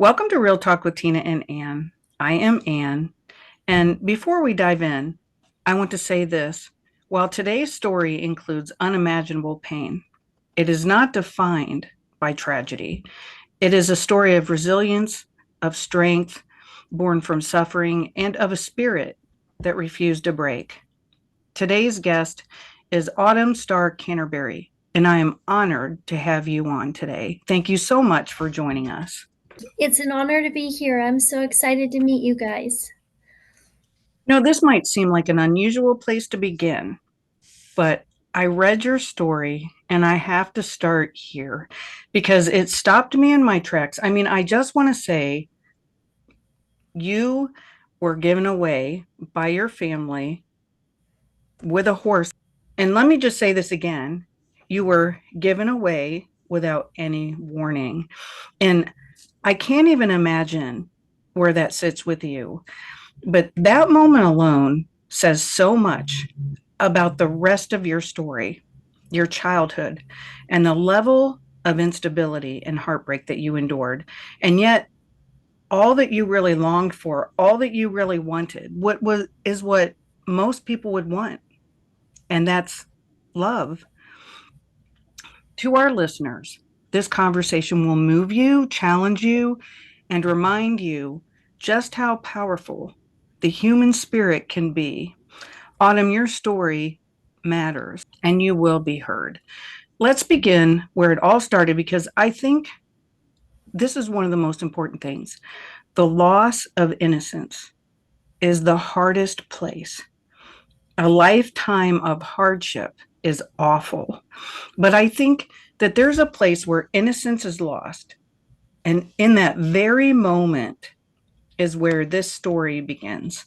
Welcome to Real Talk with Tina and Ann. I am Ann. And before we dive in, I want to say this. While today's story includes unimaginable pain, it is not defined by tragedy. It is a story of resilience, of strength, born from suffering, and of a spirit that refused to break. Today's guest is Autumn Starr Canterbury, and I am honored to have you on today. Thank you so much for joining us. It's an honor to be here. I'm so excited to meet you guys. This might seem like an unusual place to begin, but I read your story and I have to start here because it stopped me in my tracks. I just want to say you were given away by your family with a horse. And let me just say this again, you were given away without any warning. And I can't even imagine where that sits with you. But that moment alone says so much about the rest of your story, your childhood, and the level of instability and heartbreak that you endured. And yet, all that you really longed for, all that you really wanted, is what most people would want, and that's love. To our listeners, this conversation will move you, challenge you, and remind you just how powerful the human spirit can be. Autumn, your story matters and you will be heard. Let's begin where it all started because I think this is one of the most important things. The loss of innocence is the hardest place. A lifetime of hardship is awful. But I think that there's a place where innocence is lost. And in that very moment is where this story begins.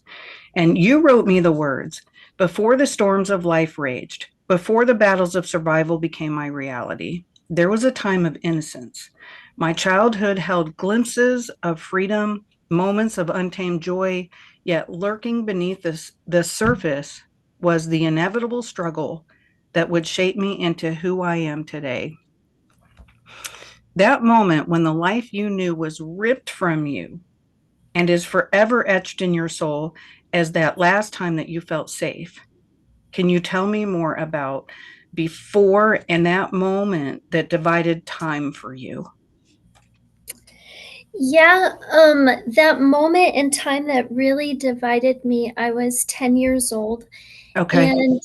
And you wrote me the words, before the storms of life raged, before the battles of survival became my reality, there was a time of innocence. My childhood held glimpses of freedom, moments of untamed joy, yet lurking beneath the surface was the inevitable struggle that would shape me into who I am today. That moment when the life you knew was ripped from you and is forever etched in your soul as that last time that you felt safe. Can you tell me more about before and that moment that divided time for you? Yeah, that moment in time that really divided me, I was 10 years old, Okay. and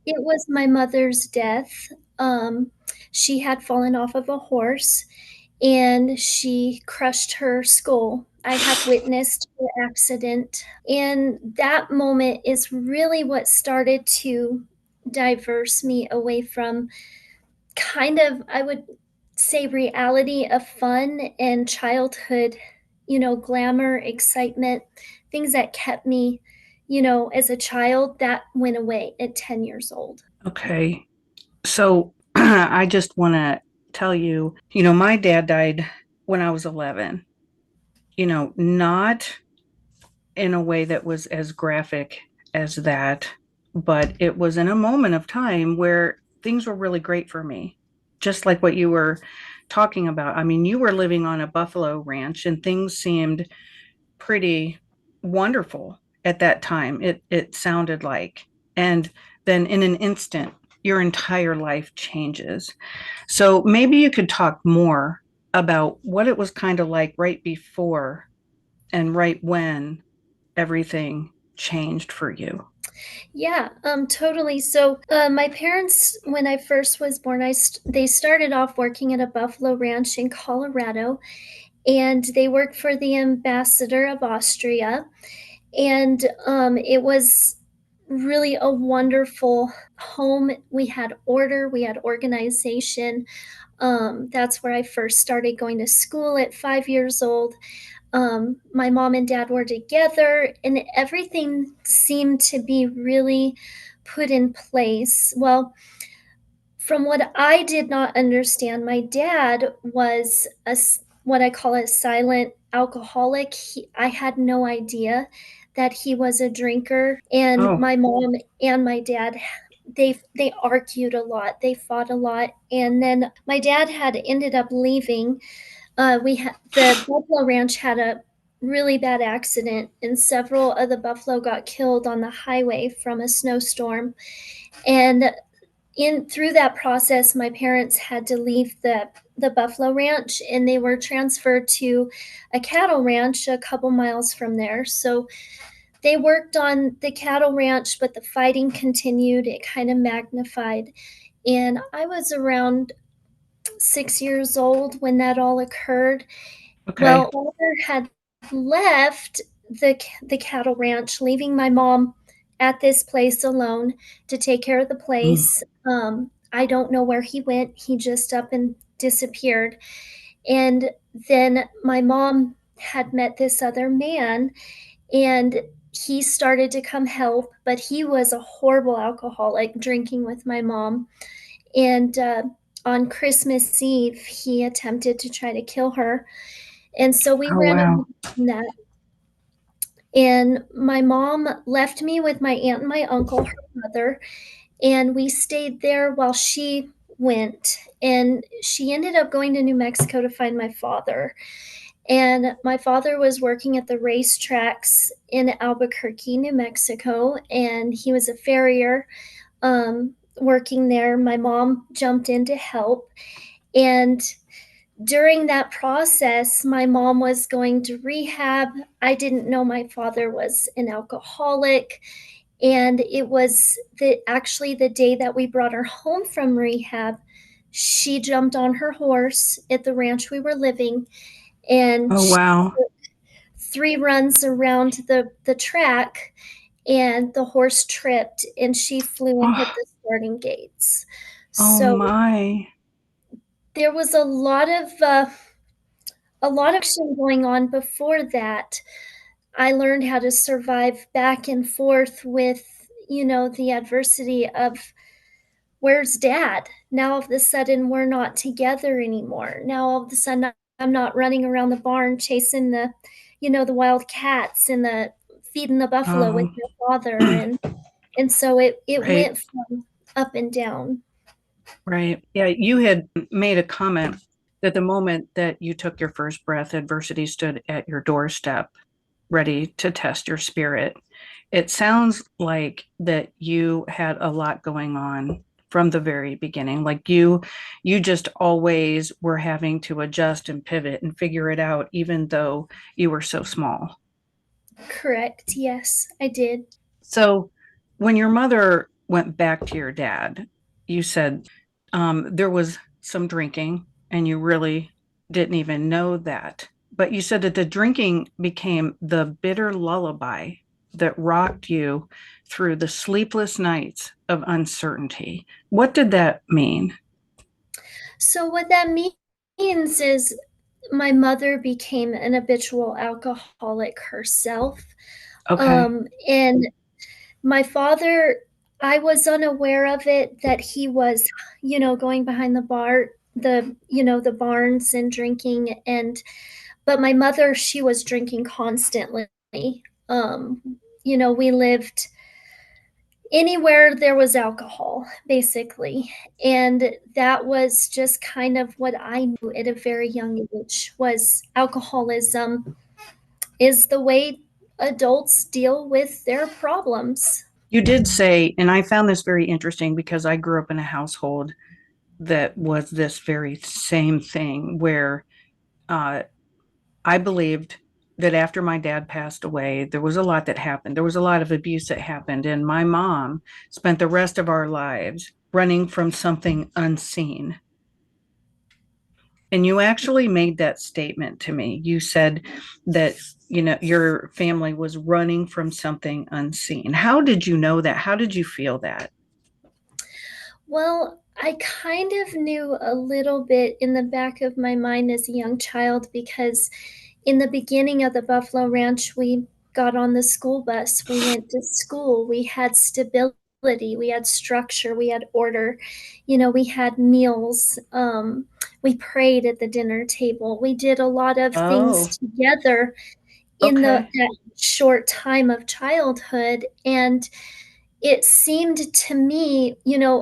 it was my mother's death. Um, she had fallen off of a horse and she crushed her skull. I have witnessed the accident, and that moment is really what started to diverse me away from kind of, I would say, reality of fun and childhood, glamour, excitement, things that kept me, as a child, that went away at 10 years old. Okay. So I just want to tell you, my dad died when I was 11, not in a way that was as graphic as that, but it was in a moment of time where things were really great for me, just like what you were talking about. You were living on a buffalo ranch and things seemed pretty wonderful at that time. It sounded like. And then in an instant, your entire life changes. So maybe you could talk more about what it was kind of like right before and right when everything changed for you. Yeah, totally. So, my parents, when I first was born, they started off working at a buffalo ranch in Colorado, and they worked for the ambassador of Austria. And it was really a wonderful home. We had order, we had organization. That's where I first started going to school at 5 years old. My mom and dad were together, and everything seemed to be really put in place. Well, from what I did not understand, my dad was what I call a silent alcoholic. I had no idea that he was a drinker, and Oh, my mom and my dad, they argued a lot, they fought a lot, and then my dad had ended up leaving The Buffalo Ranch had a really bad accident, and several of the buffalo got killed on the highway from a snowstorm. And in through that process, my parents had to leave the buffalo ranch, and they were transferred to a cattle ranch a couple miles from there. So they worked on the cattle ranch, but the fighting continued. It kind of magnified. And I was around 6 years old when that all occurred. Okay. Well, father had left the cattle ranch, leaving my mom at this place alone to take care of the Mm. place. I don't know where he went. He just up and disappeared. And then my mom had met this other man, and he started to come help, but he was a horrible alcoholic, drinking with my mom. And on Christmas Eve, he attempted to try to kill her. And so we Oh, ran away wow. from that. And my mom left me with my aunt and my uncle, her mother, and we stayed there while she went. And she ended up going to New Mexico to find my father. And my father was working at the racetracks in Albuquerque, New Mexico, and he was a farrier working there. My mom jumped in to help. And during that process, my mom was going to rehab. I didn't know my father was an alcoholic. And it was actually the day that we brought her home from rehab, she jumped on her horse at the ranch we were living, and Oh, she wow. took 3 runs around the track, and the horse tripped and she flew and hit Oh, the starting gates. oh So my. there was a lot of action going on before that. I learned how to survive back and forth with, the adversity of where's dad? Now all of a sudden we're not together anymore. Now all of a sudden I'm not running around the barn chasing the wild cats and the feeding the buffalo with Oh, your father. And so it right. went from up and down. Right. Yeah. You had made a comment that the moment that you took your first breath, adversity stood at your doorstep, ready to test your spirit. It sounds like that you had a lot going on from the very beginning. Like you just always were having to adjust and pivot and figure it out, even though you were so small. Correct. Yes, I did. So when your mother went back to your dad, you said there was some drinking and you really didn't even know that. But you said that the drinking became the bitter lullaby that rocked you through the sleepless nights of uncertainty. What did that mean? So what that means is my mother became an habitual alcoholic herself. Okay. And my father, I was unaware of it, that he was, going behind the barns and drinking. But my mother, she was drinking constantly. We lived anywhere there was alcohol, basically. And that was just kind of what I knew at a very young age, was alcoholism is the way adults deal with their problems. You did say, and I found this very interesting because I grew up in a household that was this very same thing where uh, I believed that after my dad passed away, there was a lot that happened. There was a lot of abuse that happened. And my mom spent the rest of our lives running from something unseen. And you actually made that statement to me. You said that, your family was running from something unseen. How did you know that? How did you feel that? Well, I kind of knew a little bit in the back of my mind as a young child, because in the beginning of the Buffalo Ranch, we got on the school bus, we went to school, we had stability, we had structure, we had order, we had meals, we prayed at the dinner table, we did a lot of things Oh, together in okay. that short time of childhood. And it seemed to me,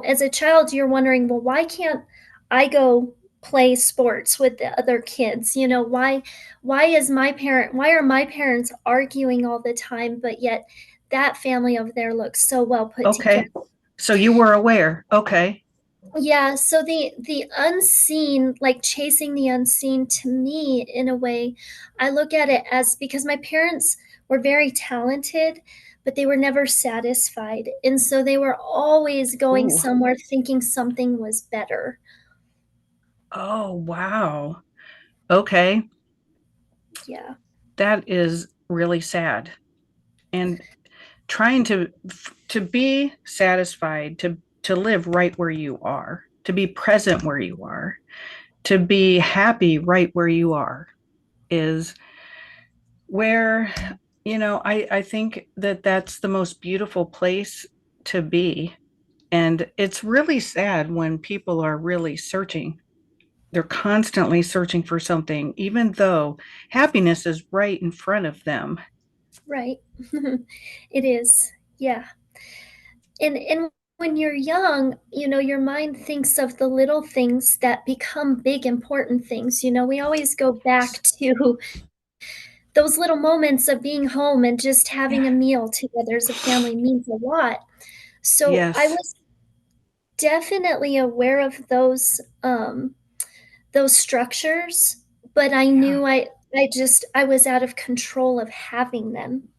as a child, you're wondering, well, why can't I go play sports with the other kids. Why are my parents arguing all the time, but yet that family over there looks so well put together. Okay. So you were aware. Okay. Yeah, so the unseen, like chasing the unseen, to me, in a way, I look at it as, because my parents were very talented, but they were never satisfied. And so they were always going Ooh. somewhere thinking something was better. Oh, wow. Okay. Yeah, That is really sad. And trying to be satisfied, to live right where you are, to be present where you are, to be happy right where you are is where, I think that that's the most beautiful place to be. And it's really sad when people are really searching. They're constantly searching for something, even though happiness is right in front of them. right. It is. Yeah. And when you're young, your mind thinks of the little things that become big important things. We always go back to those little moments of being home and just having a meal together as a family means a lot. So I Yes. was definitely aware of those structures, but I Yeah. knew I was out of control of having them.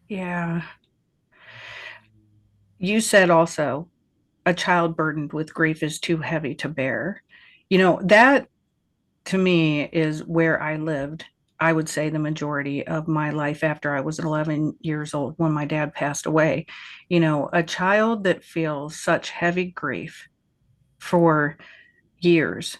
Yeah. You said also a child burdened with grief is too heavy to bear. That to me is where I lived. I would say the majority of my life after I was 11 years old when my dad passed away. A child that feels such heavy grief for years.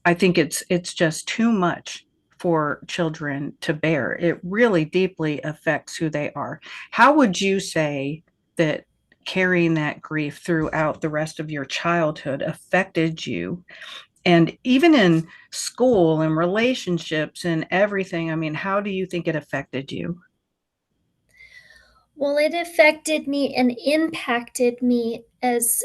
I think it's just too much for children to bear. It really deeply affects who they are. How would you say that carrying that grief throughout the rest of your childhood affected you? And even in school and relationships and everything, I mean, how do you think it affected you? Well, it affected me and impacted me as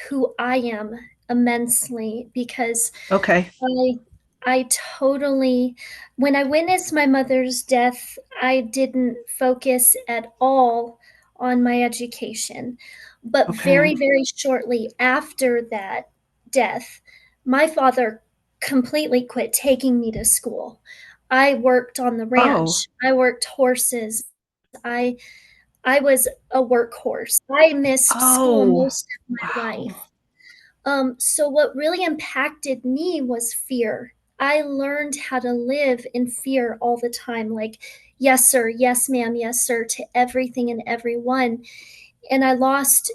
who I am immensely, because Okay. I I totally, when I witnessed my mother's death, I didn't focus at all on my education. But Okay. very, very shortly after that death, my father completely quit taking me to school. I worked on the Oh. ranch. I worked horses. I I was a workhorse. I missed school Oh. most of my Wow. life. So what really impacted me was fear. I learned how to live in fear all the time, like, yes, sir, yes, ma'am, yes, sir, to everything and everyone. And I lost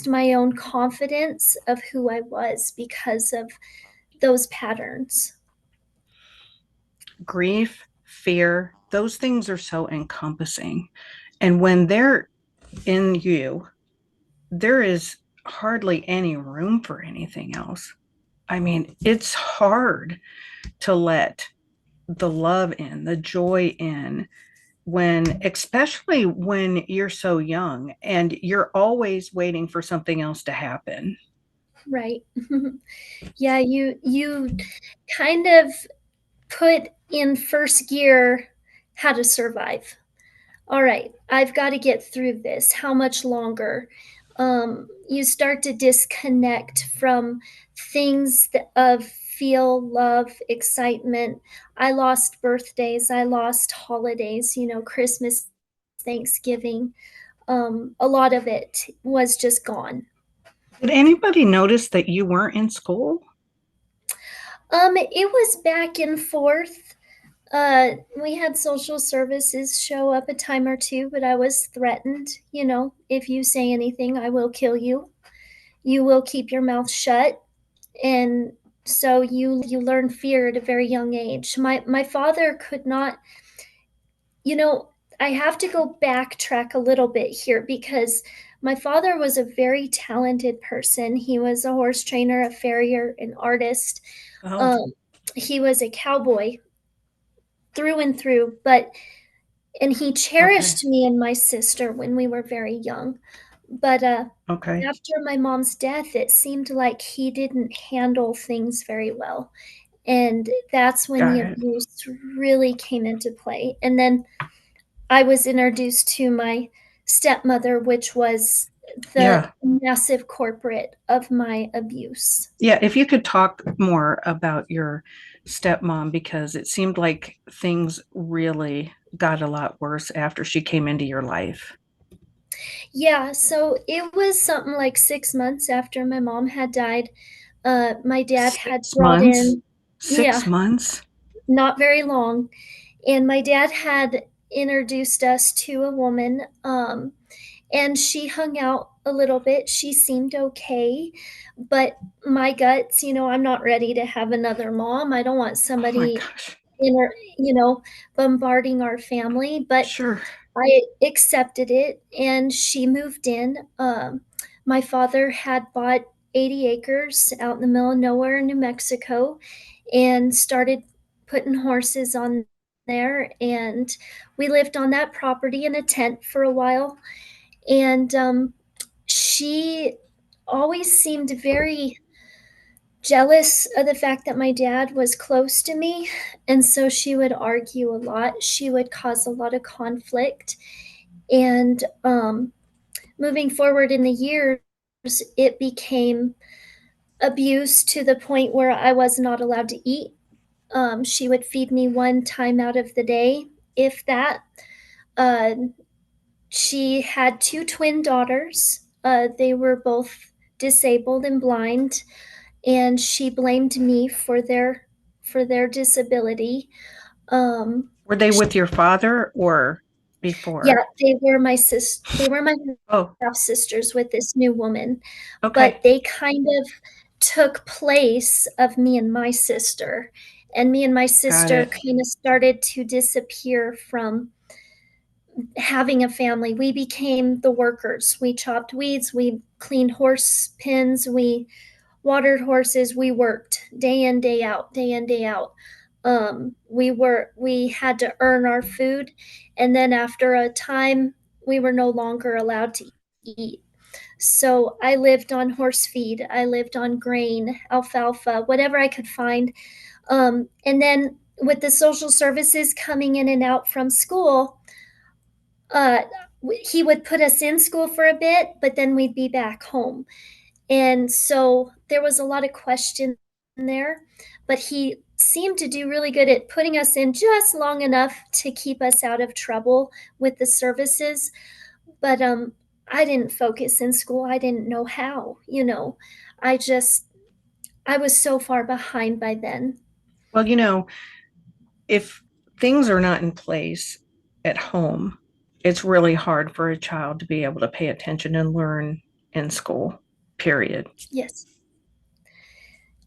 my own confidence of who I was because of those patterns. Grief, fear, those things are so encompassing. And when they're in you, there is hardly any room for anything else. I mean, it's hard to let the love in, the joy in, especially when you're so young and you're always waiting for something else to happen. Right. Yeah, you kind of put in first gear how to survive. All right, I've got to get through this. How much longer? You start to disconnect from things of feel, love, excitement. I lost birthdays. I lost holidays, Christmas, Thanksgiving. A lot of it was just gone. Did anybody notice that you weren't in school? It was back and forth. We had social services show up a time or two, but I was threatened. If you say anything, I will kill you. You will keep your mouth shut. And so you learn fear at a very young age. My father could not, you know, I have to go backtrack a little bit here, because my father was a very talented person. He was a horse trainer, a farrier, an artist. Oh, Um, he was a cowboy through and through, and he okay. cherished me and my sister when we were very young. But Okay. after my mom's death, it seemed like he didn't handle things very well. And that's when the Got it. abuse really came into play. And then I was introduced to my stepmother, which was the Yeah. massive corporate of my abuse. Yeah. If you could talk more about your stepmom, because it seemed like things really got a lot worse after she came into your life. Yeah, so it was something like 6 months after my mom had died. My dad had Six brought months? in, Six yeah, months? not very long. And my dad had introduced us to a woman, and she hung out a little bit. She seemed okay, but my guts, I'm not ready to have another mom. I don't want Oh my somebody gosh. in our, bombarding our family. But Sure. I accepted it and she moved in. My father had bought 80 acres out in the middle of nowhere in New Mexico and started putting horses on there. And we lived on that property in a tent for a while. And she always seemed very jealous of the fact that my dad was close to me. And so she would argue a lot. She would cause a lot of conflict. And moving forward in the years, it became abuse to the point where I was not allowed to eat. She would feed me one time out of the day, if that. Uh, she had two twin daughters. They were both disabled and blind, and she blamed me for their disability. Um, Were they with your father or yeah, before? they were my Oh, half sisters with this new woman, but okay. they kind of took place of me and my sister. And me and my Got sister it. kind of started to disappear from having a family. We became the workers. We chopped weeds, we cleaned horse pens, we watered horses, we worked day in, day out, day in, day out. We had to earn our food, and then after a time, we were no longer allowed to eat. So I lived on horse feed, I lived on grain, alfalfa, whatever I could find. And then with the social services coming in and out from school, uh, he would put us in school for a bit, but then we'd be back home. And so there was a lot of question there, but he seemed to do really good at putting us in just long enough to keep us out of trouble with the services. But I didn't focus in school. I didn't know how. I just I was so far behind by then. Well, if things are not in place at home, it's really hard for a child to be able to pay attention and learn in school, period. Yes.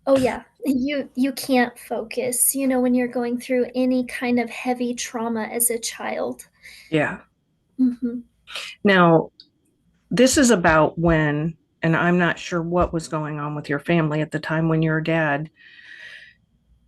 Oh yeah. You can't focus, when you're going through any kind of heavy trauma as a child. Yeah. Mhm. Now, this is about when, and I'm not sure what was going on with your family at the time when your dad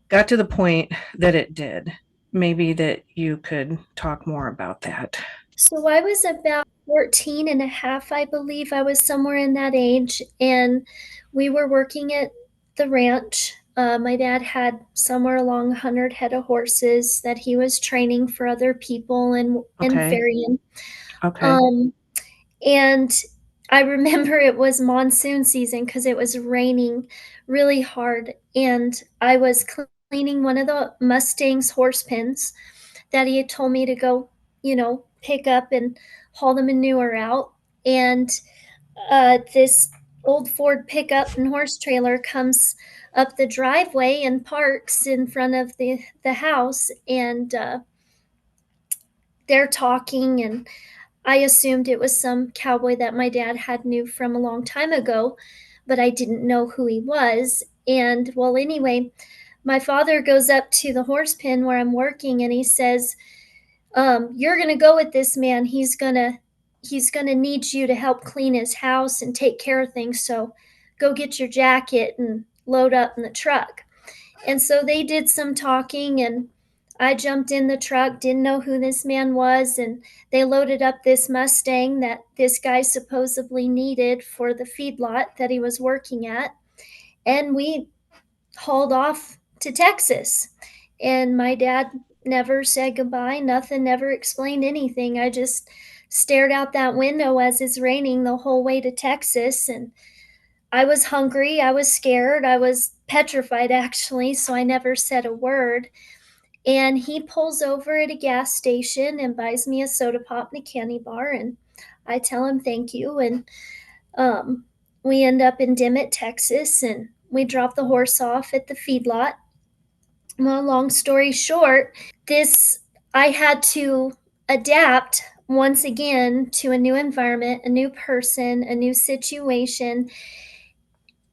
got to the point that it did. Maybe that you could talk more about that. So I was about 14 and a half, I believe. I was somewhere in that age. And we were working at the ranch. My dad had somewhere along 100 head of horses that he was training for other people and Okay. ferrying. Okay. Um, and I remember it was monsoon season because it was raining really hard. And I was cleaning one of the Mustang's horse pens that he had told me to go, pick up and haul the manure out. And this old Ford pickup and horse trailer comes up the driveway and parks in front of the house. And they're talking, and I assumed it was some cowboy that my dad had knew from a long time ago, but I didn't know who he was. And well, anyway, my father goes up to the horse pen where I'm working and he says, you're gonna go with this man. He's gonna need you to help clean his house and take care of things. So go get your jacket and load up in the truck. And so they did some talking, and I jumped in the truck, didn't know who this man was, and they loaded up this Mustang that this guy supposedly needed for the feedlot that he was working at. And we hauled off to Texas. And my dad never said goodbye, nothing, never explained anything. I just stared out that window as it's raining the whole way to Texas. And I was hungry, I was scared, I was petrified actually, so I never said a word. And he pulls over at a gas station and buys me a soda pop and a candy bar. And I tell him thank you. And um, we end up in Dimmitt, Texas, and we drop the horse off at the feedlot. Well, long story short, this I had to adapt once again to a new environment, a new person, a new situation,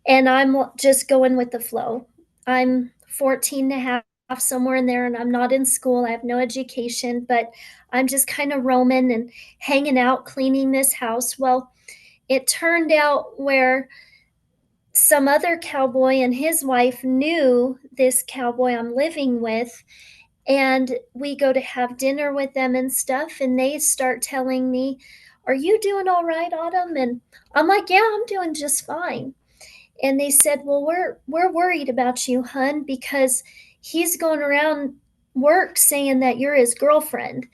and I'm just going with the flow. I'm 14 and a half, somewhere in there, and I'm not in school. I have no education, but I'm just kind of roaming and hanging out, cleaning this house. Well, it turned out where some other cowboy and his wife knew this cowboy I'm living with, and we go to have dinner with them and stuff, and they start telling me, "Are you doing all right, Autumn?" And I'm like, "Yeah, I'm doing just fine." And they said, "Well, we're worried about you, hun, because he's going around work saying that you're his girlfriend."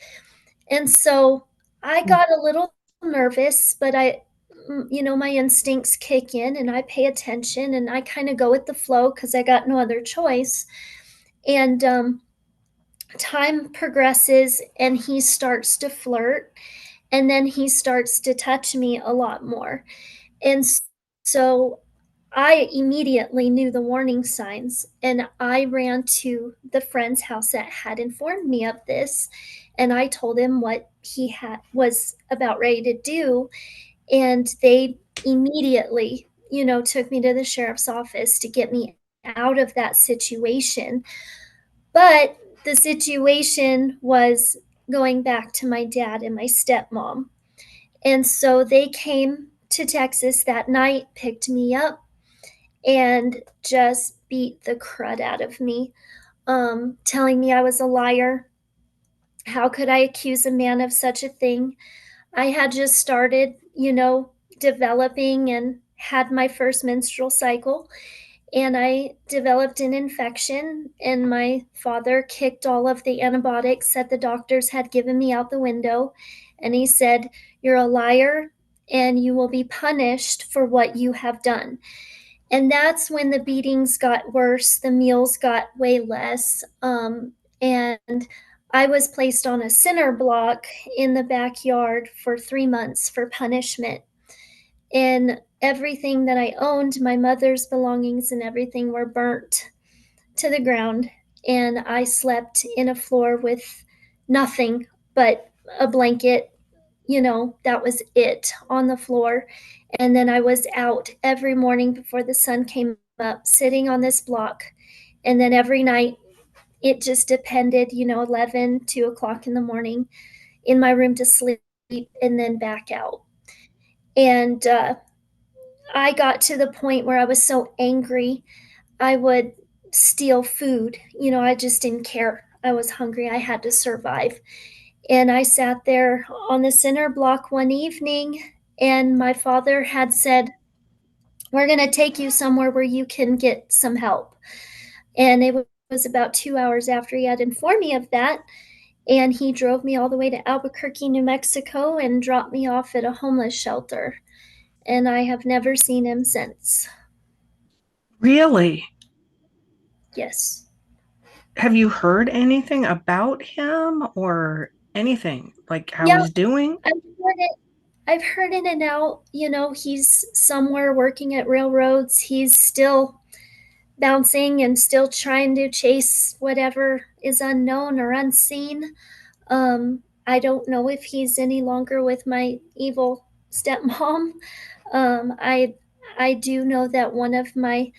And so I got a little nervous, but my instincts kick in and I pay attention and I kind of go with the flow because I got no other choice. And time progresses and he starts to flirt and then he starts to touch me a lot more. And so I immediately knew the warning signs and I ran to the friend's house that had informed me of this, and I told him what he had was about ready to do, and they immediately, took me to the sheriff's office to get me out of that situation. But the situation was going back to my dad and my stepmom. And so they came to Texas that night, picked me up, and just beat the crud out of me, telling me I was a liar. How could I accuse a man of such a thing? I had just started, developing and had my first menstrual cycle, and I developed an infection, and my father kicked all of the antibiotics that the doctors had given me out the window, and he said, "You're a liar and you will be punished for what you have done." And that's when the beatings got worse, the meals got way less, and I was placed on a cinder block in the backyard for 3 months for punishment. And everything that I owned, my mother's belongings and everything, were burnt to the ground. And I slept in a floor with nothing but a blanket, that was it on the floor. And then I was out every morning before the sun came up, sitting on this block. And then every night, it just depended, 11, 2 o'clock in the morning, in my room to sleep and then back out. And I got to the point where I was so angry, I would steal food. I just didn't care. I was hungry. I had to survive. And I sat there on the center block one evening, and my father had said, "We're going to take you somewhere where you can get some help." And it was about 2 hours after he had informed me of that. And he drove me all the way to Albuquerque, New Mexico, and dropped me off at a homeless shelter. And I have never seen him since. Really? Yes. Have you heard anything about him or anything like how Yeah, he's doing? I've heard it. I've heard in and out. He's somewhere working at railroads. He's still bouncing and still trying to chase whatever is unknown or unseen. I don't know if he's any longer with my evil stepmom. Um, I I do know that one of my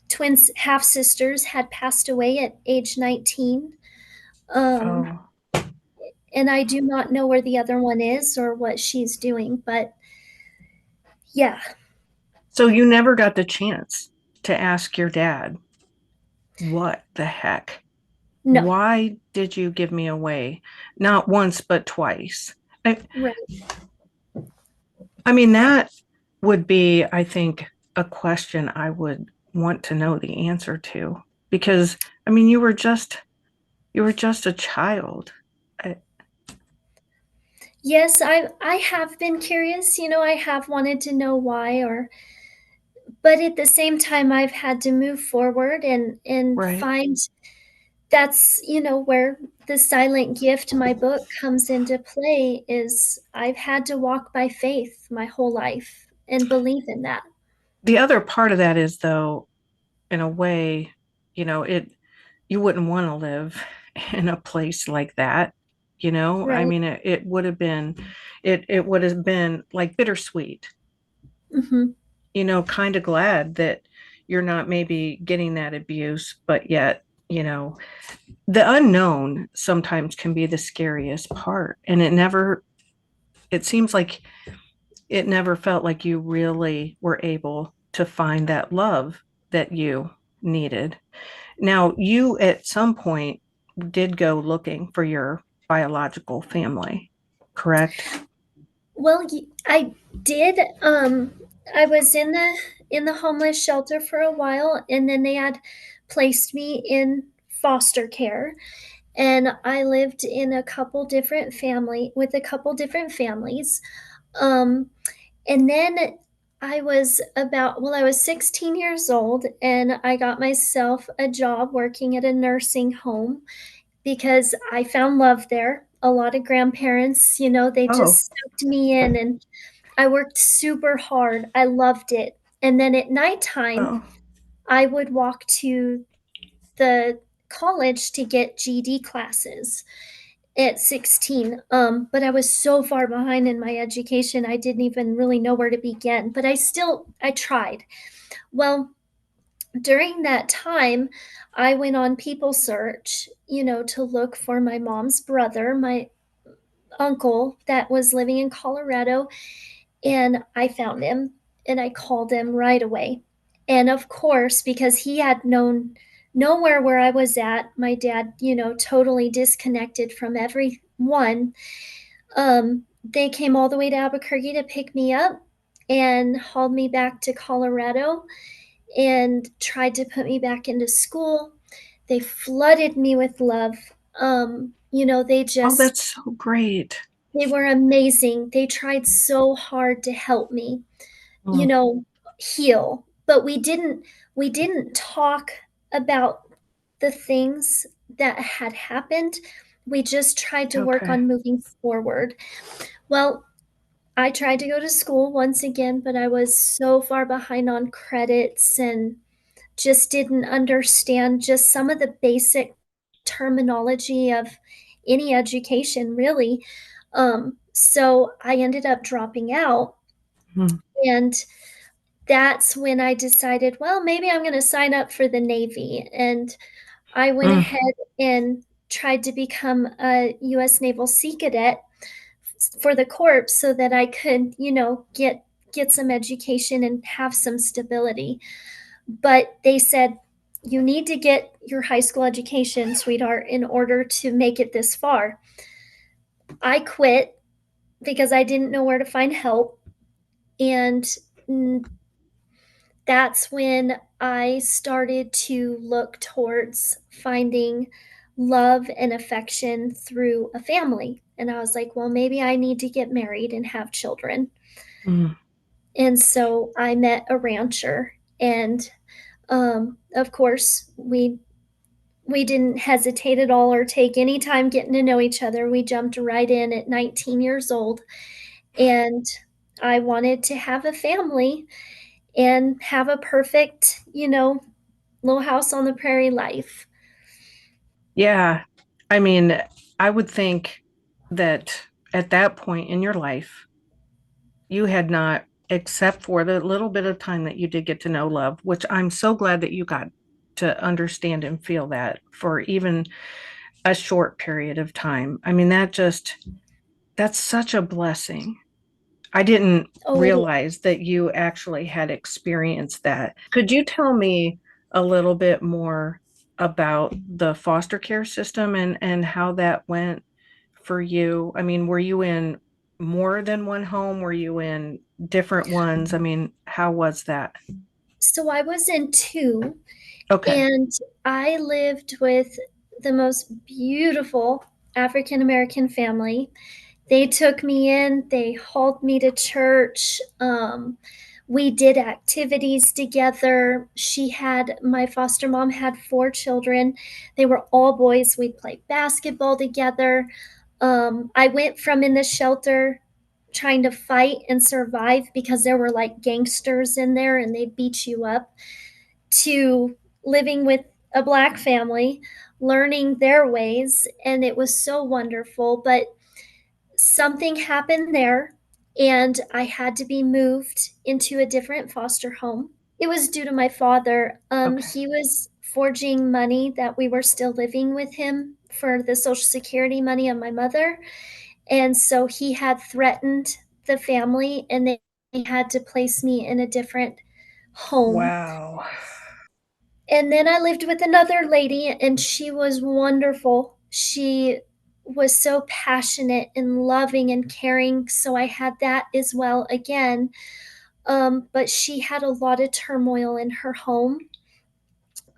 twin half sisters had passed away at age 19. Um, Oh, and I do not know where the other one is or what she's doing, but yeah. so you never got the chance to ask your dad what the heck? No. Why did you give me away? Not once, but twice. I, Right. I mean, that would be, I think, a question I would want to know the answer to because, I mean, you were just a child. I, Yes, I have been curious, I have wanted to know why, but at the same time I've had to move forward and right. find that's, where the silent gift, my book, comes into play is I've had to walk by faith my whole life and believe in that. The other part of that is, though, in a way, it you wouldn't want to live in a place like that. I Right. mean, it would have been like bittersweet. Mhm. Kind of glad that you're not maybe getting that abuse, but yet, the unknown sometimes can be the scariest part. And it seems like it never felt like you really were able to find that love that you needed. Now, you at some point did go looking for your biological family, correct? Well, I did. I was in the homeless shelter for a while, and then they had placed me in foster care, and I lived in a couple different family with a couple different families. Um, and then I was 16 years old, and I got myself a job working at a nursing home because I found love there. A lot of grandparents, they Oh, just sucked me in, and I worked super hard. I loved it. And then at nighttime, oh, I would walk to the college to get GD classes at 16. But I was so far behind in my education, I didn't even really know where to begin. But I tried. Well, during that time, I went on People Search, to look for my mom's brother, my uncle that was living in Colorado. And I found him and I called him right away. And of course, because he had known nowhere where I was at, my dad, totally disconnected from everyone. They came all the way to Albuquerque to pick me up and hauled me back to Colorado and tried to put me back into school. They flooded me with love. They oh, just, that's so great. they were amazing. They tried so hard to help me, you Mm, know, heal. But we didn't talk about the things that had happened. We just tried to work okay. on moving forward. Well, I tried to go to school once again, but I was so far behind on credits and just didn't understand just some of the basic terminology of any education, really. So I ended up dropping out. Mm, And that's when I decided, well, maybe I'm going to sign up for the Navy. And I went mm. ahead and tried to become a U.S. Naval Sea Cadet for the Corps so that I could, get some education and have some stability. But they said, you need to get your high school education, sweetheart, in order to make it this far. I quit because I didn't know where to find help. And that's when I started to look towards finding love and affection through a family. And I was like, well, maybe I need to get married and have children. Mm. And so I met a rancher. And of course, we didn't hesitate at all or take any time getting to know each other. We jumped right in at 19 years old. And I wanted to have a family and have a perfect, little house on the prairie life. Yeah. I mean, I would think that at that point in your life, you had not, except for the little bit of time that you did get to know love, which I'm so glad that you got to understand and feel that for even a short period of time. I mean, that's such a blessing. I didn't Oh, it is. realize that you actually had experienced that. Could you tell me a little bit more about the foster care system and how that went for you? I mean, were you in more than one home? Were you in different ones? I mean, how was that? So I was in two, Okay. and I lived with the most beautiful African American family. They took me in, they hauled me to church. We did activities together. My foster mom had four children. They were all boys. We played basketball together. I went from in the shelter trying to fight and survive because there were like gangsters in there and they'd beat you up, to living with a Black family, learning their ways. And it was so wonderful. But something happened there, and I had to be moved into a different foster home. It was due to my father. Okay. He was forging money that we were still living with him for the Social Security money of my mother. And so he had threatened the family, and they had to place me in a different home. Wow. And then I lived with another lady, and she was wonderful. She was so passionate and loving and caring. So I had that as well again. But she had a lot of turmoil in her home.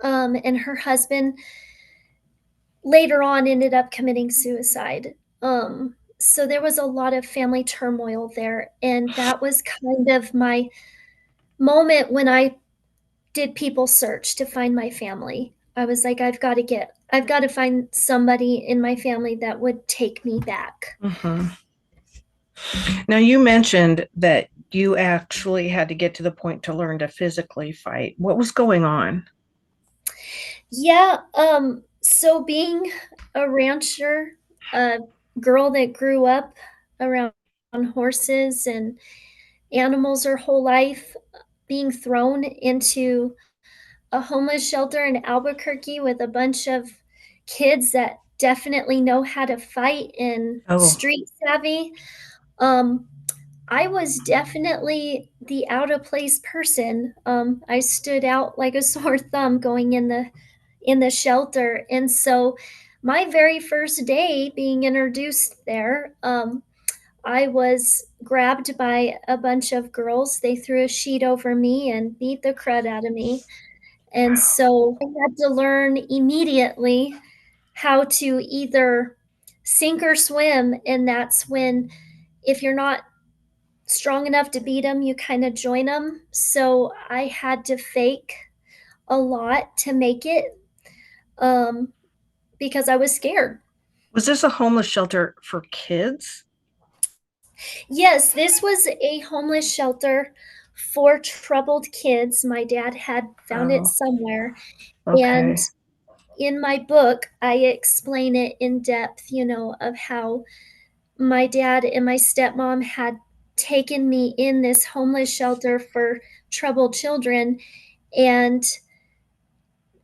And her husband later on ended up committing suicide. So there was a lot of family turmoil there. And that was kind of my moment when I did people search to find my family. I was like, I've got to find somebody in my family that would take me back. Hmm. Now, you mentioned that you actually had to get to the point to learn to physically fight. What was going on? Yeah, so being a rancher, a girl that grew up around horses and animals her whole life, being thrown into a homeless shelter in Albuquerque with a bunch of kids that definitely know how to fight and Oh, street savvy. Um, I was definitely the out of place person. I stood out like a sore thumb going in the shelter, and so my very first day being introduced there, I was grabbed by a bunch of girls. They threw a sheet over me and beat the crud out of me. And so I had to learn immediately how to either sink or swim. And that's when, if you're not strong enough to beat them, you kind of join them. So I had to fake a lot to make it, um, because I was scared. was this a homeless shelter for kids? Yes, this was a homeless shelter for troubled kids. My dad had found it Oh, somewhere. And okay. in my book, I explain it in depth, of how my dad and my stepmom had taken me in this homeless shelter for troubled children, and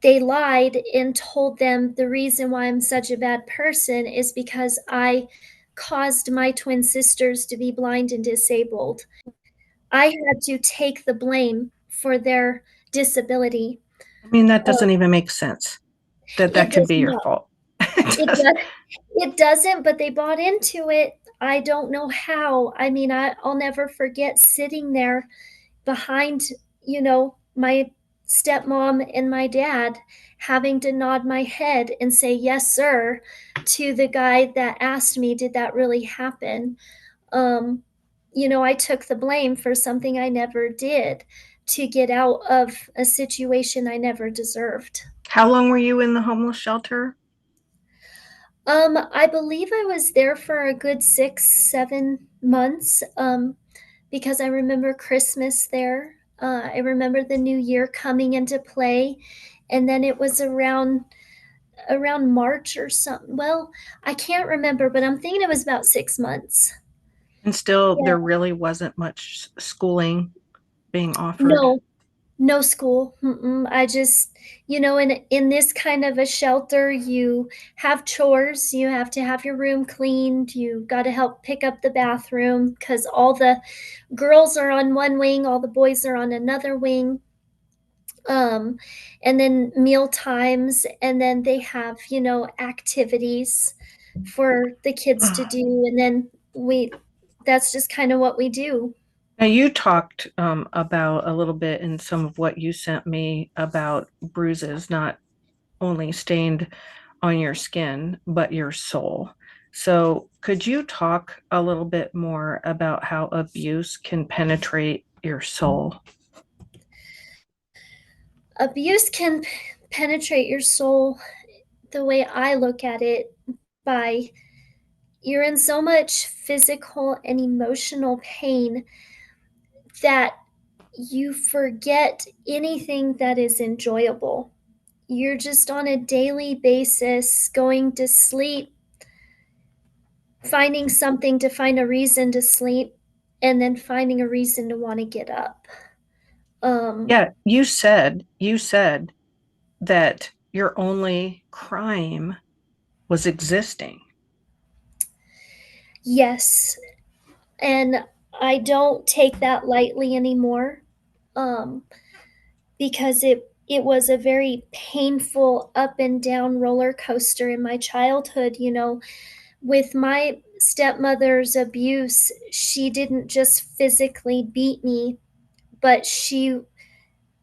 they lied and told them the reason why I'm such a bad person is because I caused my twin sisters to be blind and disabled. I had to take the blame for their disability. I mean, that Uh, doesn't even make sense that it that could does be your not. fault. It It does. does. It doesn't, but they bought into it. I don't know how. I mean, I'll never forget sitting there behind, my stepmom and my dad, having to nod my head and say, yes, sir, to the guy that asked me, did that really happen? Um, I took the blame for something I never did to get out of a situation I never deserved. How long were you in the homeless shelter? I believe I was there for a good 6, 7 months, because I remember Christmas there. I remember the New Year coming into play, and then it was around March or something. Well, I can't remember, but I'm thinking it was about 6 months. And still, Yeah. there really wasn't much schooling being offered. No, no school. Mm-mm. I just, in this kind of a shelter, you have chores. You have to have your room cleaned. You got to help pick up the bathroom because all the girls are on one wing, all the boys are on another wing. Um, and then meal times, and then they have, activities for the kids to do. And then that's just kind of what we do. Now, you talked about a little bit in some of what you sent me about bruises not only stained on your skin, but your soul. So, could you talk a little bit more about how abuse can penetrate your soul? Abuse can penetrate your soul the way I look at it by you're in so much physical and emotional pain that you forget anything that is enjoyable. You're just on a daily basis going to sleep, finding something to find a reason to sleep, and then finding a reason to want to get up. Um, Yeah, you said that your only crime was existing. yes, and I don't take that lightly anymore. Um, because it was a very painful up and down roller coaster in my childhood. With my stepmother's abuse, she didn't just physically beat me, but she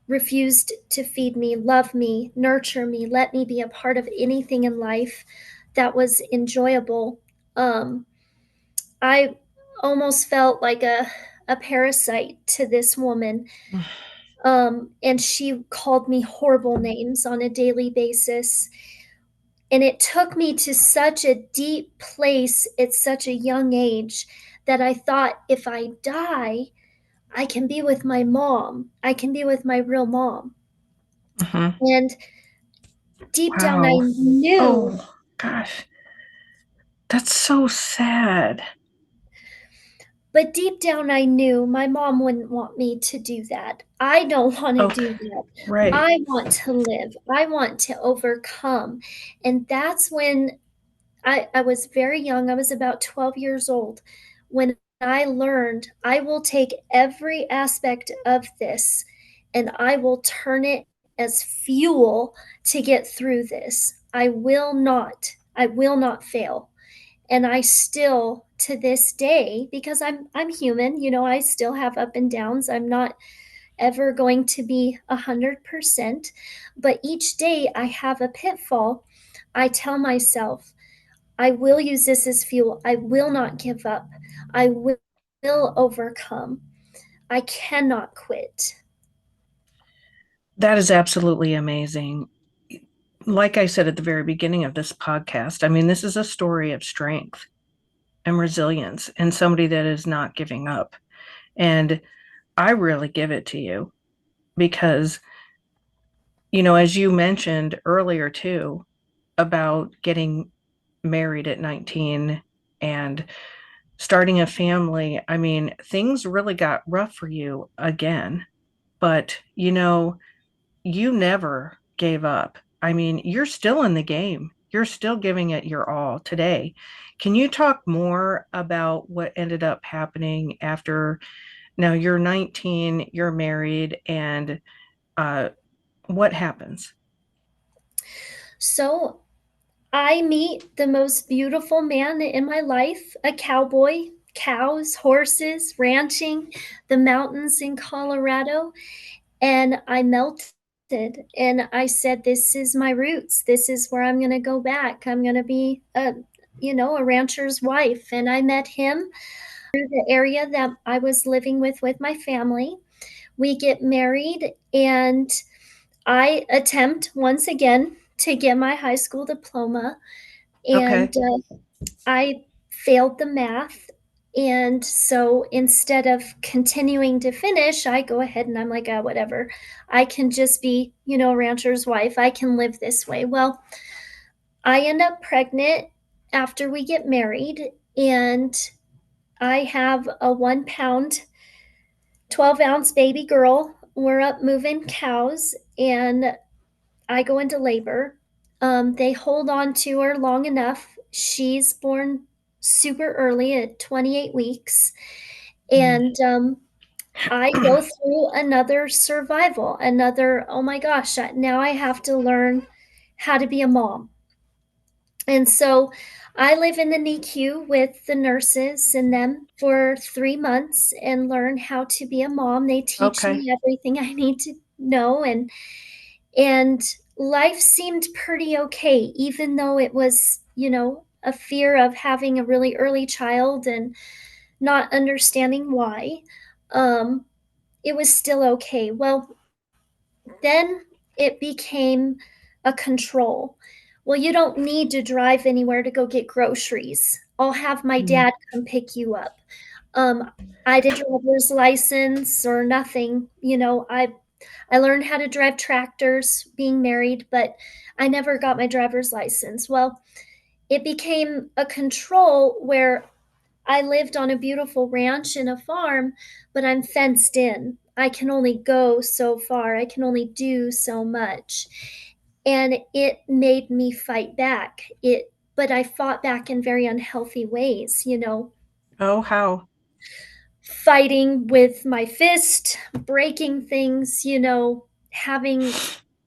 refused to feed me, love me, nurture me, let me be a part of anything in life that was enjoyable. um, I almost felt like a parasite to this woman. And she called me horrible names on a daily basis. And it took me to such a deep place at such a young age that I thought if I die, I can be with my mom. I can be with my real mom. Mhm. And deep down, I Wow. knew, Oh, gosh. That's so sad. but deep down, I knew my mom wouldn't want me to do that. I don't want to Okay. do that. Right. I want to live. I want to overcome. And that's when I was very young. I was about 12 years old when I learned I will take every aspect of this and I will turn it as fuel to get through this. I will not fail. And I still to this day, because I'm human, I still have up and downs. I'm not ever going to be 100%, but each day I have a pitfall. I tell myself, I will use this as fuel. I will not give up. I will overcome. I cannot quit. That is absolutely amazing. Like I said at the very beginning of this podcast, I mean, this is a story of strength and resilience and somebody that is not giving up. And I really give it to you because, as you mentioned earlier too, about getting married at 19 and starting a family, I mean, things really got rough for you again. But, you never gave up. I mean, you're still in the game. You're still giving it your all today. Can you talk more about what ended up happening after now you're 19, you're married, and uh, what happens? So I meet the most beautiful man in my life, a cowboy, cows, horses, ranching, the mountains in Colorado, and I melted. And I said, this is my roots. This is where I'm going to go back. I'm going to be a rancher's wife. And I met him through the area that I was living with my family. We get married, and I attempt once again to get my high school diploma, and Okay. I failed the math. And so instead of continuing to finish, I go ahead and I'm like, oh, whatever. I can just be, a rancher's wife. I can live this way. Well, I end up pregnant after we get married, and I have a 1 pound, 12-ounce baby girl. We're up moving cows, and I go into labor. They hold on to her long enough. She's born super early at 28 weeks. Mm. And I go through another survival, another, oh my gosh, now I have to learn how to be a mom. And so I live in the NICU with the nurses and them for 3 months and learn how to be a mom. They teach Okay. me everything I need to know, and life seemed pretty okay, even though it was, a fear of having a really early child and not understanding why. Um, it was still okay. Well, then it became a control. Well, you don't need to drive anywhere to go get groceries. I'll have my Mm. dad come pick you up. Um, I didn't have a driver's license or nothing. I learned how to drive tractors being married, but I never got my driver's license. Well, it became a control where I lived on a beautiful ranch and a farm, but I'm fenced in. I can only go so far. I can only do so much. And it made me fight back. But I fought back in very unhealthy ways, Oh, how? fighting with my fist, breaking things, having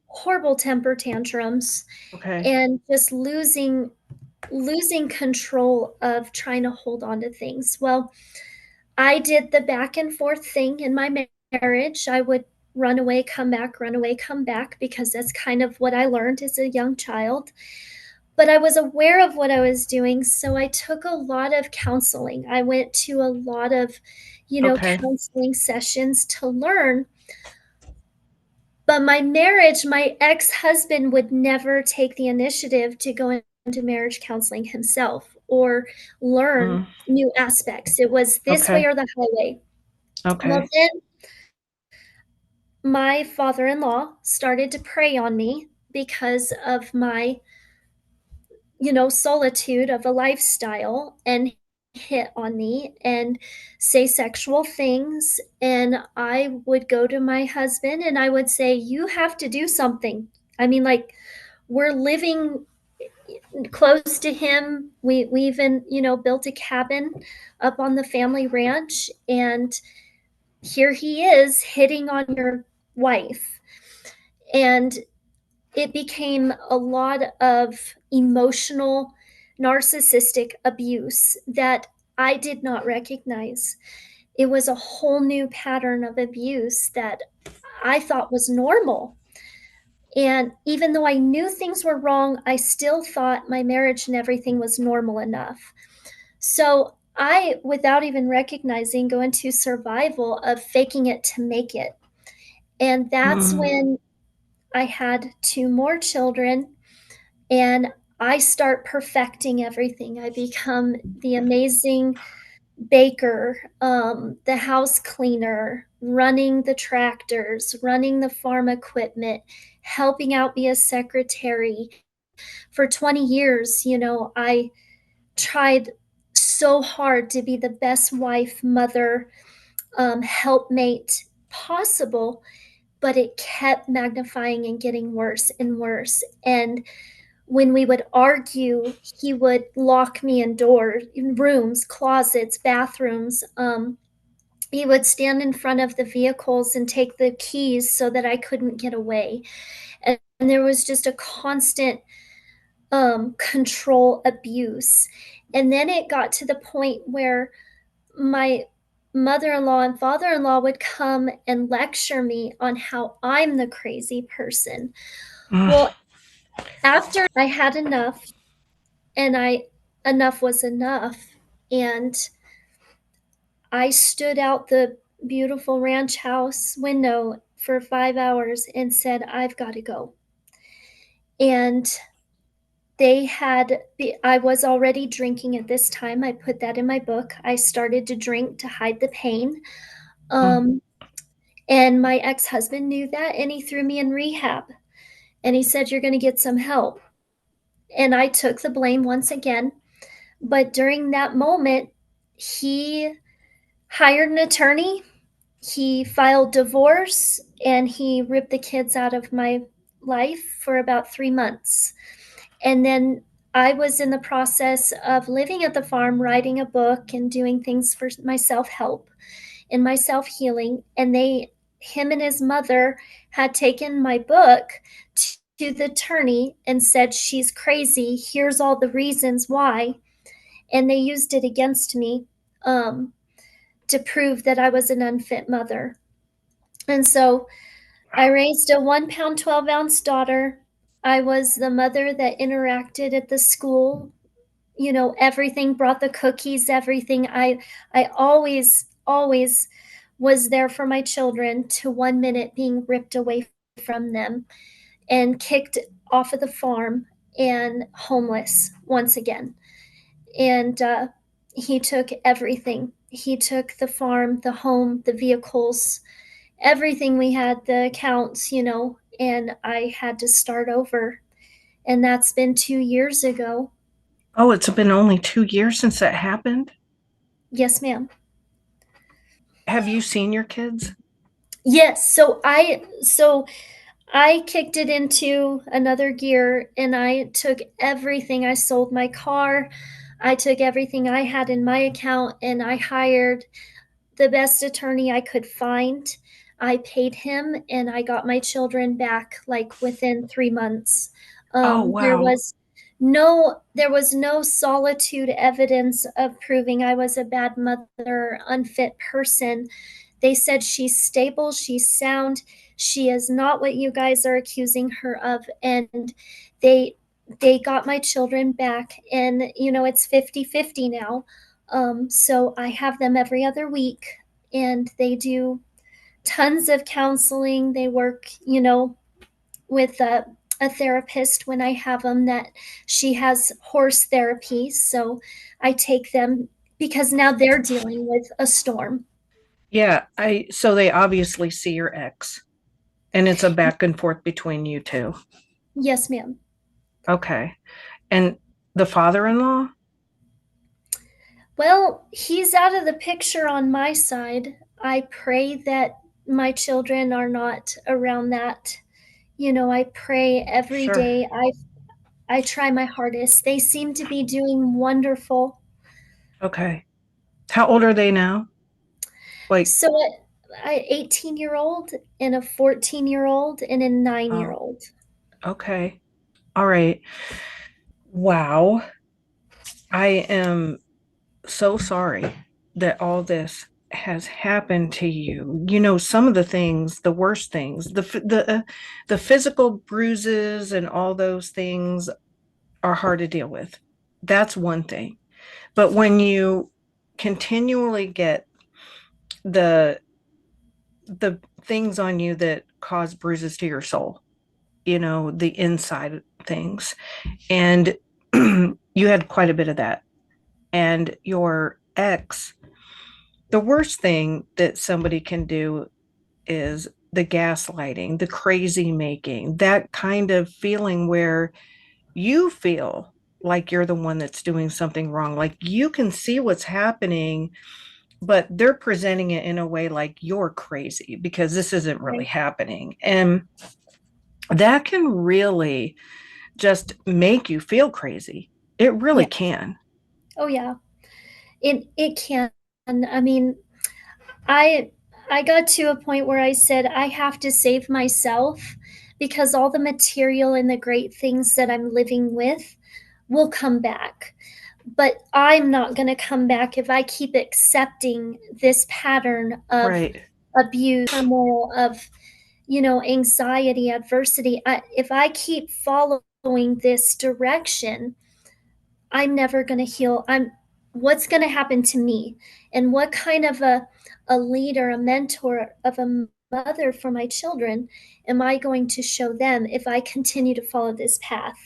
horrible temper tantrums Okay. and just losing control of trying to hold on to things. Well, I did the back and forth thing in my marriage. I would run away, come back, because that's kind of what I learned as a young child. But I was aware of what I was doing, so I took a lot of counseling. I went to a lot of, Okay. counseling sessions to learn. But my marriage, my ex-husband would never take the initiative to go into marriage counseling himself or learn Mm. new aspects. It was this way Okay. or the highway. Well, Okay. then my father-in-law started to prey on me because of my, solitude of a lifestyle, and hit on me and say sexual things. And I would go to my husband and I would say, "You have to do something." I mean, like, we're living close to him. We even, built a cabin up on the family ranch, and here he is hitting on your wife. And it became a lot of emotional, narcissistic abuse that I did not recognize. It was a whole new pattern of abuse that I thought was normal. And even though I knew things were wrong, I still thought my marriage and everything was normal enough. So I, without even recognizing, go into survival of faking it to make it. And that's Mm. when I had two more children, and I start perfecting everything. I become the amazing baker, the house cleaner, running the tractors, running the farm equipment, helping out be a secretary. For 20 years, I tried so hard to be the best wife, mother, helpmate possible, but it kept magnifying and getting worse and worse. And when we would argue, he would lock me in rooms, closets, bathrooms. He would stand in front of the vehicles and take the keys so that I couldn't get away. And there was just a constant control abuse. And then it got to the point where my mother-in-law and father-in-law would come and lecture me on how I'm the crazy person. Mm. Well, after I had enough, and I enough was enough, and I stood out the beautiful ranch house window for 5 hours and said, "I've got to go." And I was already drinking at this time. I put that in my book. I started to drink to hide the pain. Mm. Um, and my ex-husband knew that, and he threw me in rehab. And he said, "You're going to get some help." And I took the blame once again. But during that moment, he hired an attorney, he filed divorce, and he ripped the kids out of my life for about 3 months. And then I was in the process of living at the farm, writing a book, and doing things for my self help. in my self-healing, and him and his mother had taken my book to the attorney and said, she's crazy, here's all the reasons why, and they used it against me, um, to prove that I was an unfit mother. And so I raised a 1 pound, 12 ounce daughter. I was the mother that interacted at the school, everything, brought the cookies, everything. I always was there for my children, to 1 minute being ripped away from them and kicked off of the farm and homeless once again. And he took everything. He took the farm, the home, the vehicles, everything we had, the accounts, and I had to start over. And that's been 2 years ago. Oh, it's been only 2 years since that happened. Yes, ma'am. Have you seen your kids? Yes, so I kicked it into another gear, and I took everything. I sold my car. I took everything I had in my account, and I hired the best attorney I could find. I paid him, and I got my children back like within 3 months. Oh, There wow. was no solitude evidence of proving I was a bad mother, unfit person. They said she's stable, she's sound, she is not what you guys are accusing her of, and they they got my children back, and it's 50-50 now. So I have them every other week, and they do tons of counseling. They work, with a therapist when I have them, that she has horse therapy. So I take them because now they're dealing with a storm. Yeah, so they obviously see your ex, and it's a back and forth between you two. Yes, ma'am. Okay. And the father-in-law? Well, he's out of the picture on my side. I pray that my children are not around that. I pray every Sure. day. I try my hardest. They seem to be doing wonderful. Okay. How old are they now? Like, So I 18-year-old and a 14-year-old and a 9-year oh, old. okay. All right. Wow. I am so sorry that all this has happened to you. Some of the things, the worst things, the physical bruises and all those things are hard to deal with. That's one thing. But when you continually get the the things on you that cause bruises to your soul, the inside things, and you had quite a bit of that. And your ex, the worst thing that somebody can do is the gaslighting, the crazy making, that kind of feeling where you feel like you're the one that's doing something wrong. Like you can see what's happening, but they're presenting it in a way like you're crazy because this isn't really Right. happening. And that can really just make you feel crazy. It really Yeah. can. Oh yeah. It can. I mean, I I got to a point where I said I have to save myself, because all the material and the great things that I'm living with will come back. But I'm not going to come back if I keep accepting this pattern of Right. abuse, turmoil, of anxiety, adversity. If I keep following this direction, I'm never going to heal. What's going to happen to me? And what kind of a leader, a mentor, of a mother for my children am I going to show them if I continue to follow this path?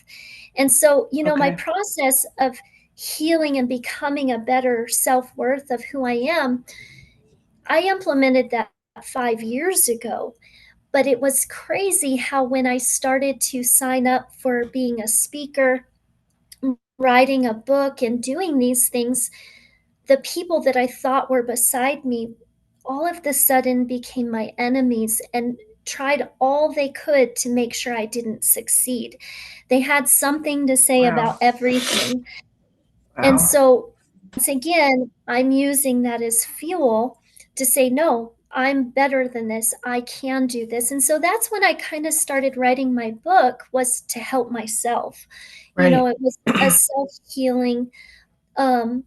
And so, my Okay. process of healing and becoming a better self-worth of who I am, I implemented that 5 years ago. But it was crazy how, when I started to sign up for being a speaker, writing a book, and doing these things, the people that I thought were beside me all of the sudden became my enemies and tried all they could to make sure I didn't succeed. They had something to say Wow. about everything. And Wow. so, once again, I'm using that as fuel to say, no, I'm better than this. I can do this. And so that's when I kind of started writing my book, was to help myself. Right. It was a self-healing um,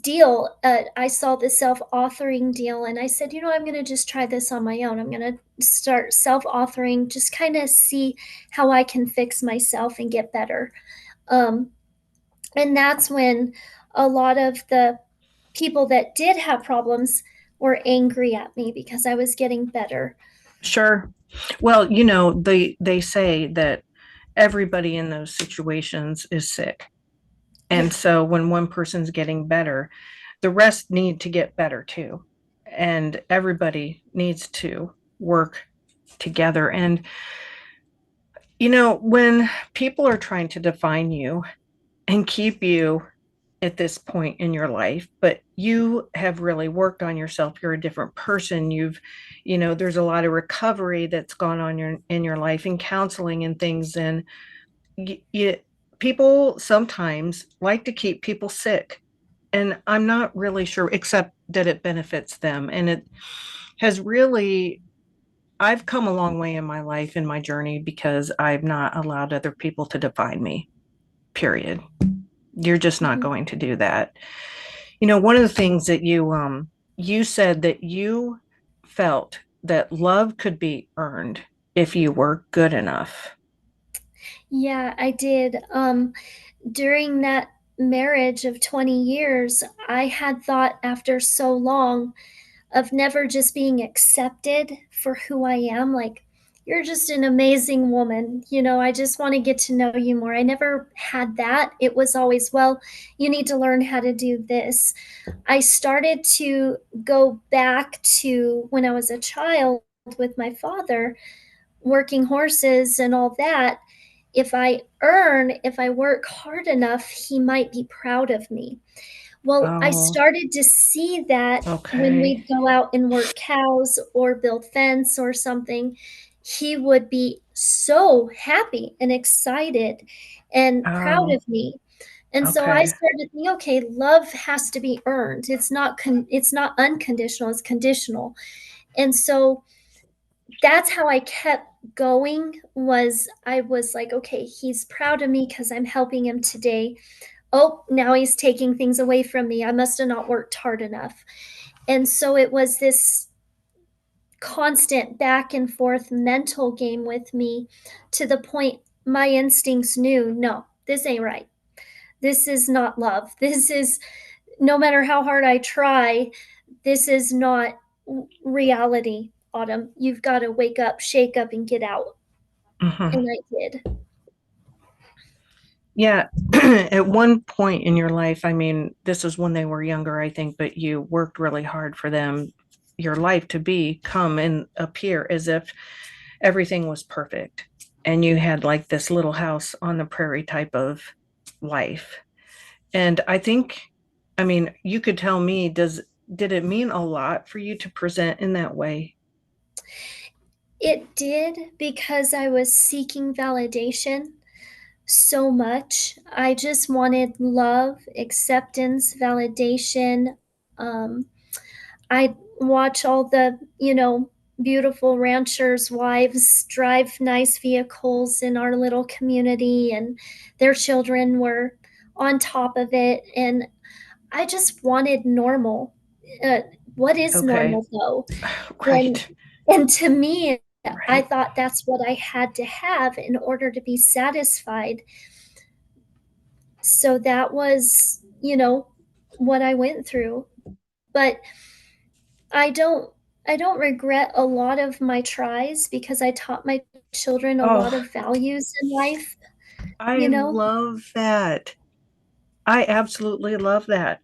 deal. I saw the self-authoring deal and I said, I'm going to just try this on my own. I'm going to start self-authoring, just kind of see how I can fix myself and get better. Um, and that's when a lot of the people that did have problems were angry at me because I was getting better. Sure. Well, they say that everybody in those situations is sick. And Yeah. so when one person's getting better, the rest need to get better too. And everybody needs to work together. And, when people are trying to define you and keep you at this point in your life, but you have really worked on yourself, you're a different person. There's a lot of recovery that's gone on in your life and counseling and things. And you, people sometimes like to keep people sick. And I'm not really sure, except that it benefits them. And it has really, I've come a long way in my life, in my journey, because I've not allowed other people to define me, period. You're just not Mhm. going to do that. One of the things that you said that you felt that love could be earned if you were good enough. Yeah, I did. During that marriage of 20 years, I had thought after so long of never just being accepted for who I am. Like, you're just an amazing woman. I just want to get to know you more. I never had that. It was always, well, you need to learn how to do this. I started to go back to when I was a child with my father, working horses and all that. If I work hard enough, he might be proud of me. Well, I Oh, started to see that when okay. we'd go out and work cows or build fence or something, he would be so happy and excited and proud Oh, of me. And so I okay. started to think, okay, love has to be earned. It's not unconditional, it's conditional. And so that's how I kept going. Was I was like, okay, he's proud of me because I'm helping him today. Oh, now he's taking things away from me. I must have not worked hard enough. And so it was this constant back and forth mental game with me, to the point my instincts knew, no, this ain't right. This is not love. This is, no matter how hard I try, this is not reality. Autumn, you've got to wake up, shake up, and get out. Mhm. And I did. Yeah. At one point in your life, I mean, this is when they were younger, I think, but you worked really hard for them, your life to become and appear as if everything was perfect. And you had like this little house on the prairie type of life. And I think, I mean, you could tell me, did it mean a lot for you to present in that way? It did, because I was seeking validation so much. I just wanted love, acceptance, validation. Um, I watch all the, beautiful ranchers' wives drive nice vehicles in our little community, and their children were on top of it. And I just wanted normal. Uh, what is Okay. normal, though? And Right. and to me, I Right. thought that's what I had to have in order to be satisfied. So that was, what I went through. But I don't I don't regret a lot of my tries, because I taught my children a lot Oh, of values in life, I you know. love that. I absolutely love that.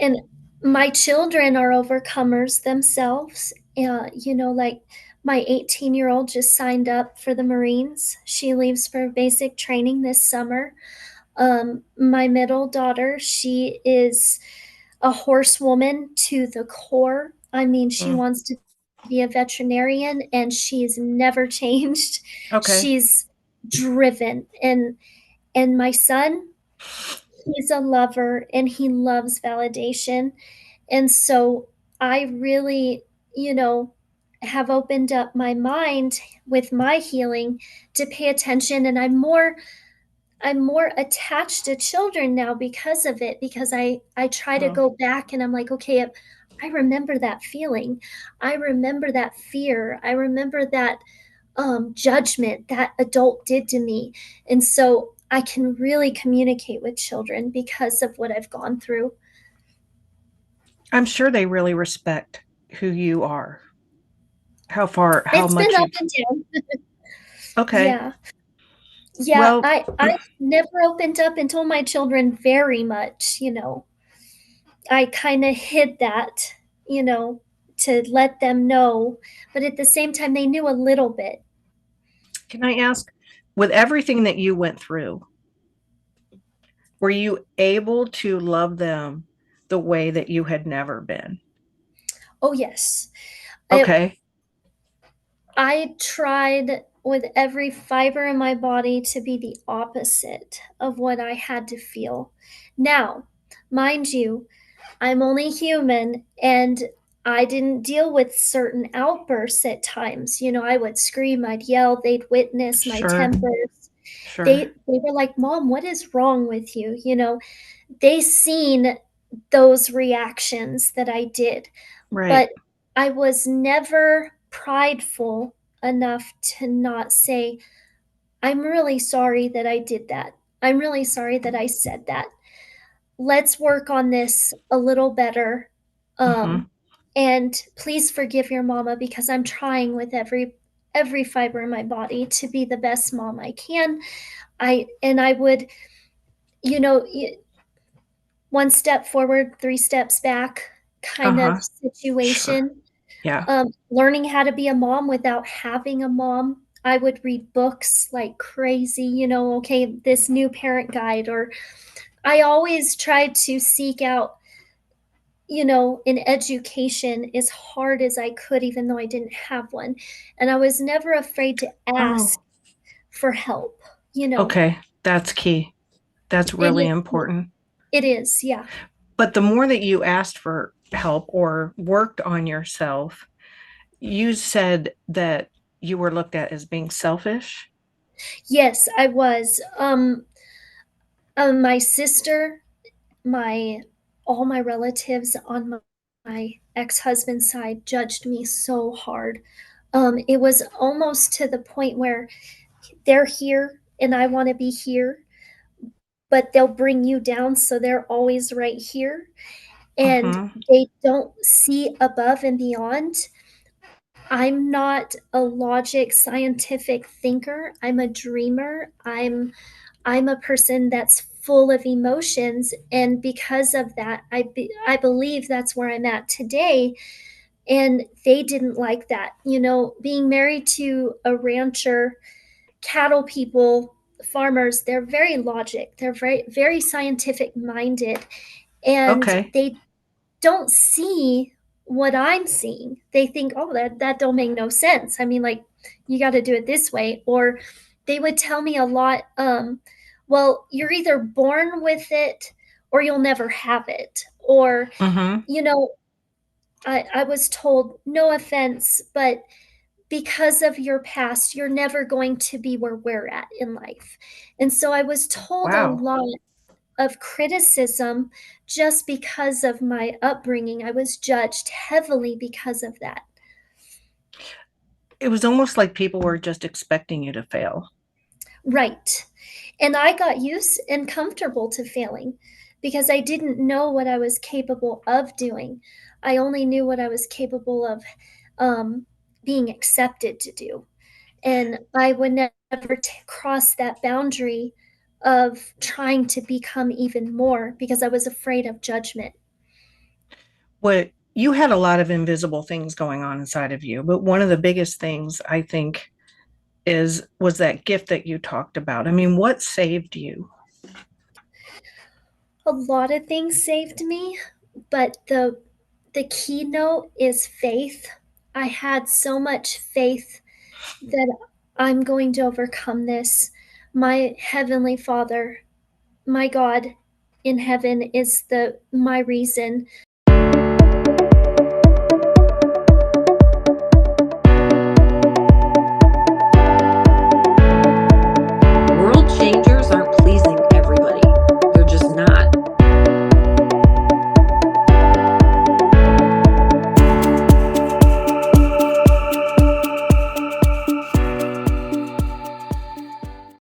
And my children are overcomers themselves. Like, my 18-year-old just signed up for the Marines. She leaves for basic training this summer. My middle daughter, she is a horsewoman to the core. I mean, she Mm, wants to be a veterinarian and she's never changed. okay. She's driven. And my son, he's a lover and he loves validation. And so I really, you know, have opened up my mind with my healing to pay attention, and I'm more attached to children now because of it, because I try to Oh, go back and I'm like, okay, I remember that feeling. I remember that fear. I remember that judgment that adult did to me. And so I can really communicate with children because of what I've gone through. I'm sure they really respect who you are, how It's been much up you've. and down. Okay. Yeah. Yeah, Well, I never opened up and told my children very much. I kind of hid that, you know, to let them know, but at the same time they knew a little bit. can I ask, with everything that you went through, were you able to love them the way that you had never been? Oh yes. It Okay. I tried with every fiber in my body to be the opposite of what I had to feel. Now, mind you, I'm only human and I didn't deal with certain outbursts at times. I would scream, I'd yell, they'd witness my Sure. tempers. Sure. They were like, "Mom, what is wrong with you?" They seen those reactions that I did, Right. but I was never prideful enough to not say, "I'm really sorry that I did that. I'm really sorry that I said that. Let's work on this a little better. Mm-hmm. And please forgive your mama because I'm trying with every fiber in my body to be the best mom I can." I would, you know, one step forward, three steps back kind of Uh-huh. Sure. situation. Yeah. Learning how to be a mom without having a mom. I would read books like crazy, okay, this new parent guide, or I always tried to seek out, an education as hard as I could, even though I didn't have one. And I was never afraid to ask Oh, for help, you know, okay. That's key. That's and really important. it is, yeah. But the more that you asked for help or worked on yourself, you said that you were looked at as being selfish. Yes, I was. My sister, my all my relatives on my ex-husband's side judged me so hard. It was almost to the point where they're here and I want to be here, but they'll bring you down so they're always right here, and Mm-hmm. they don't see above and beyond. I'm not a logic scientific thinker. I'm a dreamer. I'm a person that's full of emotions, and because of that, I believe that's where I'm at today. And they didn't like that. Being married to a rancher, cattle people, farmers, they're very logic. They're very very scientific minded, and Okay. they don't see what I'm seeing. They think, "Oh, that don't make no sense. I mean, like, you got to do it this way." Or they would tell me a lot, well, you're either born with it or you'll never have it. Or, Mm-hmm. you know, I was told, no offense, but because of your past, you're never going to be where we're at in life. And so I was told a Wow. lot of criticism just because of my upbringing. I was judged heavily because of that. It was almost like people were just expecting you to fail. Right. And I got used and comfortable to failing because I didn't know what I was capable of doing. I only knew what I was capable of um, being accepted to do. And I would never cross that boundary of trying to become even more because I was afraid of judgment. What you had a lot of invisible things going on inside of you, but one of the biggest things I think is was that gift that you talked about. I mean, what saved you? A lot of things saved me, but the keynote is faith. I had so much faith that I'm going to overcome this. My heavenly Father, my God in heaven is the my reason.